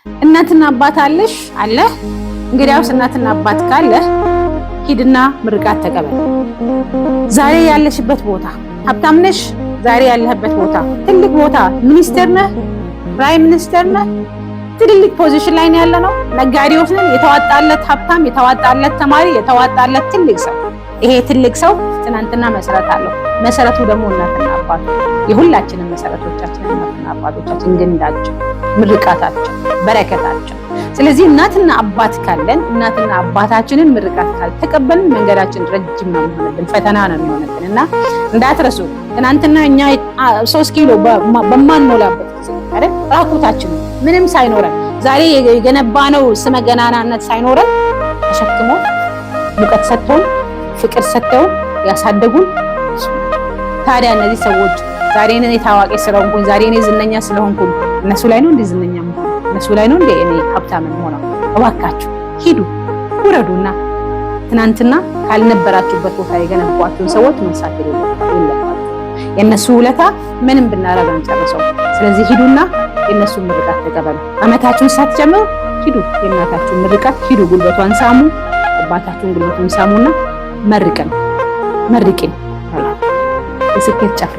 እናትና አባት አለሽ አለ እንግዲያውስ እናትና አባት ካለ ሂድና ምርቃት ተቀበል። ዛሬ ያለሽበት ቦታ ሀብታም ነሽ፣ ዛሬ ያለህበት ቦታ ትልቅ ቦታ ሚኒስተር ነህ፣ ፕራይም ሚኒስተር ነህ፣ ትልልቅ ፖዚሽን ላይ ነው ያለነው። ነጋዴዎች ነን፣ የተዋጣለት ሀብታም፣ የተዋጣለት ተማሪ፣ የተዋጣለት ትልቅ ሰው። ይሄ ትልቅ ሰው ትናንትና መሰረት አለው። መሰረቱ ደግሞ እናትና አባቱ። የሁላችንም መሰረቶቻችን እናትና አባቶቻችን ግንዳቸው፣ ምርቃታቸው፣ በረከታቸው። ስለዚህ እናትና አባት ካለን እናትና አባታችንን ምርቃት ካልተቀበልን መንገዳችን ረጅም ነው የሚሆንብን፣ ፈተና ነው የሚሆንብን እና እንዳትረሱ። ትናንትና እኛ 3 ኪሎ በማንሞላበት ጊዜ አይደል ራቁታችን ምንም ሳይኖረን ዛሬ የገነባነው ስመ ገናናነት ሳይኖረን ተሸክሞ ሙቀት ሰጥተውን ፍቅር ሰጥተውን ያሳደጉን። ታዲያ እነዚህ ሰዎች ዛሬ እኔ ታዋቂ ስለሆንኩኝ ዛሬ እኔ ዝነኛ ስለሆንኩኝ እነሱ ላይ ነው እንደ ዝነኛ እነሱ ላይ ነው እንደ እኔ ሀብታም ሆነው? እባካችሁ ሂዱ ውረዱና ትናንትና ካልነበራችሁበት ቦታ የገነቧችሁን ሰዎች መርሳት የለባችሁ። የነሱ ውለታ ምንም ብናረግ አንጨርሰው። ስለዚህ ሂዱና የነሱን ምርቃት ተቀበሉ። አመታችሁን ሳትጀምሩ ሂዱ፣ የእናታችሁን ምርቃት ሂዱ፣ ጉልበቷን ሳሙ፣ አባታችሁን ጉልበቱን ሳሙና መርቅን የስኬት ጫፍ